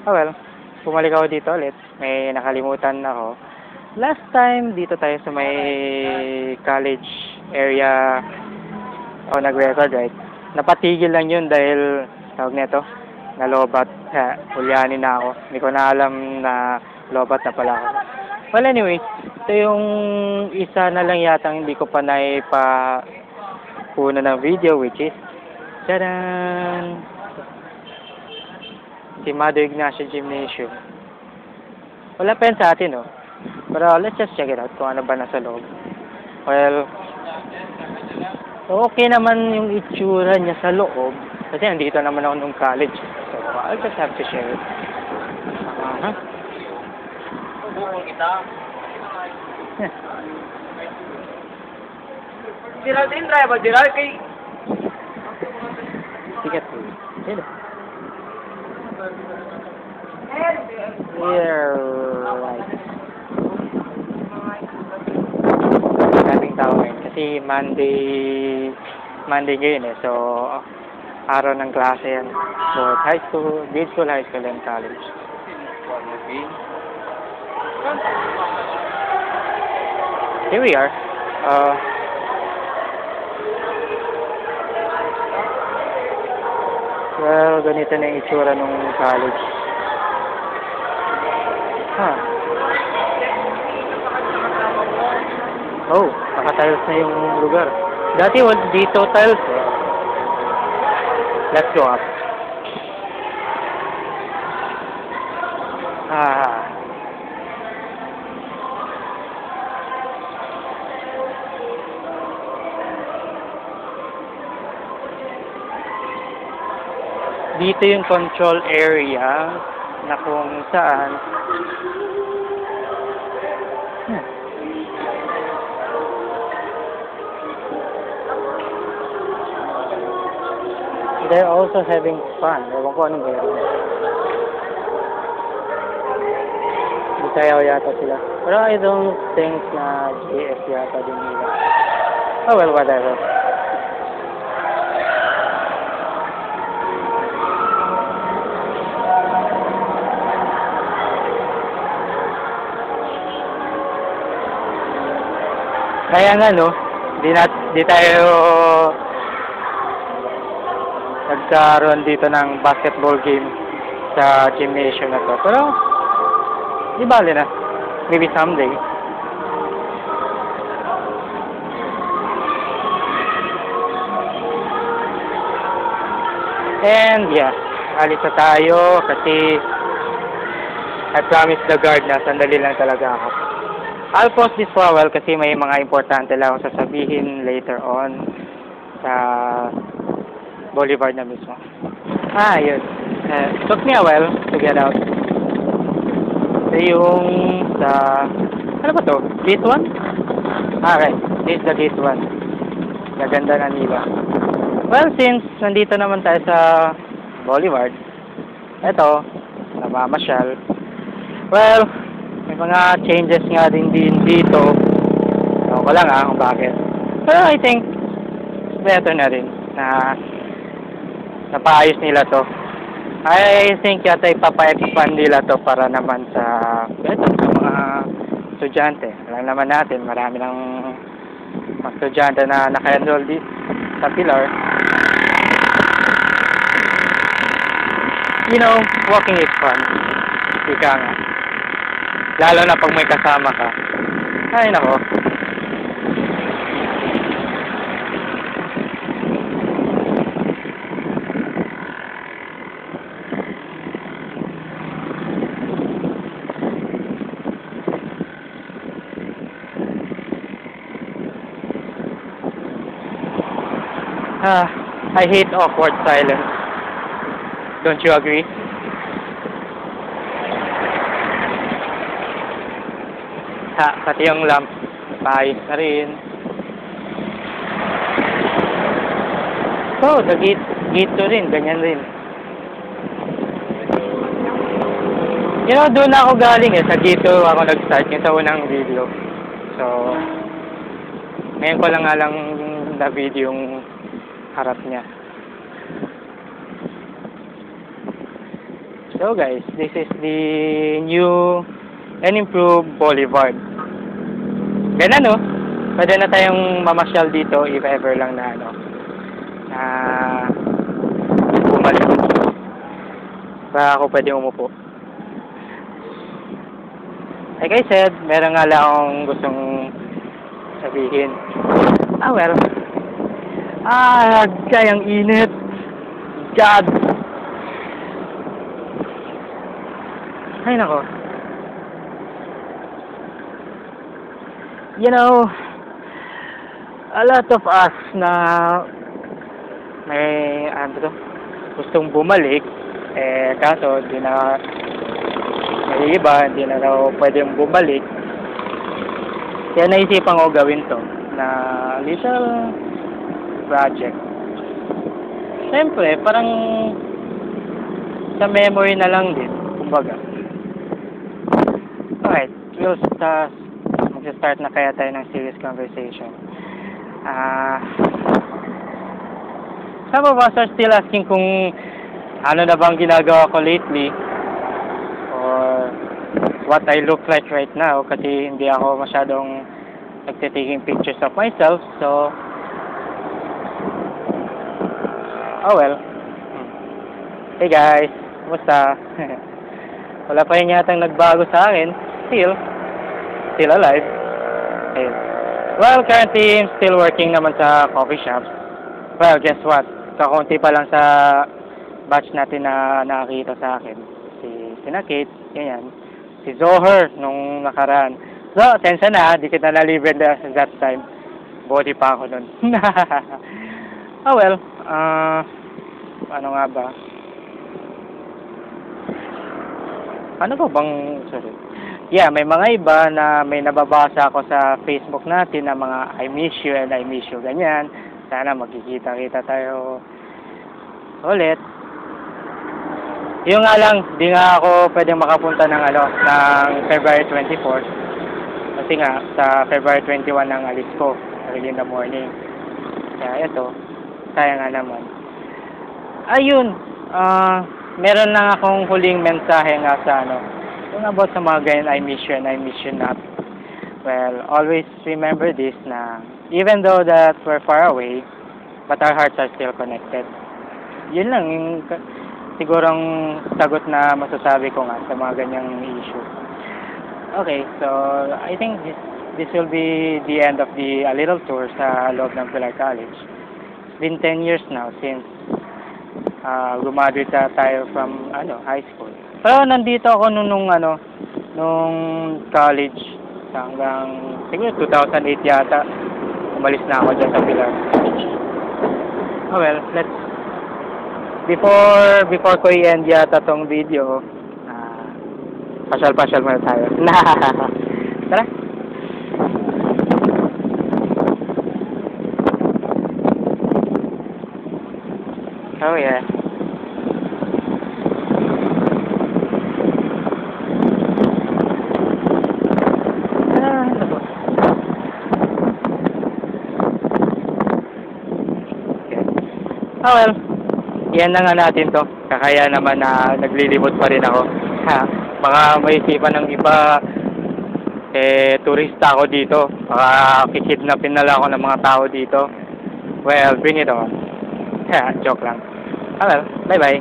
Oh well, bumalik ako dito ulit. May nakalimutan ako. Last time, dito tayo sa may college area ako nag-record, right? Napatigil lang yun dahil, tawag nito, nalobat. Kaya, hulyanin na ako. Hindi ko na alam na lobat na pala ako. Well, anyway, ito yung isa na lang yata hindi ko pa naipapuna ng video, which is, tadan! Si Mother Ignacia Gymnasium. Wala pa yan sa atin, oh. Pero let's just check it out kung ano ba nasa loob. Well, okay naman yung itsura niya sa loob. Kasi nandito naman ako nung college. So, I'll just have to share it. Bukol kita. Gerald din, driver. Gerald, kay... Ticket po. Hello. Here, right. Daming tao ngayon. Kasi Monday ngayon eh. So, araw ng klase yan. Both high school, grade school, high school, and college. Here we are. Well, ganito na yung itsura nung college. Huh. Oh, naka-tiles na yung lugar. Dati dito tiles eh. Let's go up. Dito yung control area na kung saan they're also having fun. Ewan ko anong gano'n. Sayaw yata sila. Pero I don't think na GS yata din nila. Oh well, whatever. Kaya nga no, di tayo nagkaroon dito ng basketball game sa gymnasium na to. Pero di bali na. Maybe someday. And yeah, alis na tayo kasi I promised the guard na sandali lang talaga ako. I'll post this for a while kasi may mga importante lang akong sasabihin later on sa Boulevard na mismo. Yun. Took me a while to get out. Ito yung sa... Ano ba to? Gate 1? Right. This is the gate 1. Gaganda na nila. Well, since nandito naman tayo sa Boulevard, eto, namamasyal. Well, may mga changes nga din dito. Ewan ko lang kung bakit. Pero I think, better na rin na napaayos nila to. I think yata ipapa-expand nila to para naman sa mga estudyante. Alam naman natin, marami ng mga estudyante na naka-enroll dito sa Pilar. You know, walking is fun. Ika nga. Lalo na pag may kasama ka. Ay, nako. I hate awkward silence. Don't you agree? Pati yung lamp, paayos na rin. So, the gate 2 rin, ganyan rin. You know, doon ako galing sa gate 2 ako nag-start yung sa unang video. So, ngayon ko lang nga lang na video yung harap niya. So guys, this is the new and improved Boulevard. Ganda no? Pwede na tayong mamasyal dito if ever lang na bumalik. Baka ako pwede umupo. Like I said, meron nga lang akong gustong sabihin. Well. Kayang init. God. Ay nako. You know, a lot of us na may gustong bumalik, kaso may iba, hindi na raw pwedeng bumalik. Kaya naisipan ko gawin to na little project. Siyempre, parang sa memory na lang din, kumbaga. Alright, mag-start na kaya tayo ng serious conversation. Some of us are still asking kung ano na bang ginagawa ko lately or what I look like right now kasi hindi ako masyadong nagtitaking pictures of myself. So, oh well. Hey guys, kumusta? Wala pa rin yatang nagbago sa akin. Still alive. Ayun. Well, currently, I'm still working naman sa coffee shops. Well, guess what? Kakunti pa lang sa batch natin na nakakita sa akin. Si Kate, ganyan. Si Zoher, nung nakaraan. So, atensya na, di kita na-libre that time. Body pa ako nun. Oh well, ano nga ba? Ano ba bang, sorry. Yeah, may mga iba na may nababasa ako sa Facebook natin na mga I miss you and I miss you, ganyan. Sana magkikita-kita tayo ulit. Yung nga lang, di nga ako pwedeng makapunta ng February 24. Kasi nga, sa February 21 ang alis ko, early in the morning. Kaya ito, sayang nga naman. Ayun, meron lang akong huling mensahe nga sa yung about sa mga ganyan, I miss you and I miss you not. Well, always remember this na even though that we're far away, but our hearts are still connected. Yun lang yung sigurong sagot na masasabi ko nga sa mga ganyang issue. Okay, so I think this will be the end of the little tour sa loob ng Pilar College. It's been 10 years now since graduate tayo from high school. Pero nandito ako nung college hanggang siguro 2008 yata. Umalis na ako dyan sa Pilar. Oh well, before ko i-end yata tong video, pasyal muna tayo. Tara. Oh yeah. Oh well, yan na nga natin to. Kakaya naman na naglilibot pa rin ako. Baka maisipan ng iba, turista ako dito. Baka kikidnapin na lang ako ng mga tao dito. Well, bring it on. Joke lang. Oh well, bye-bye.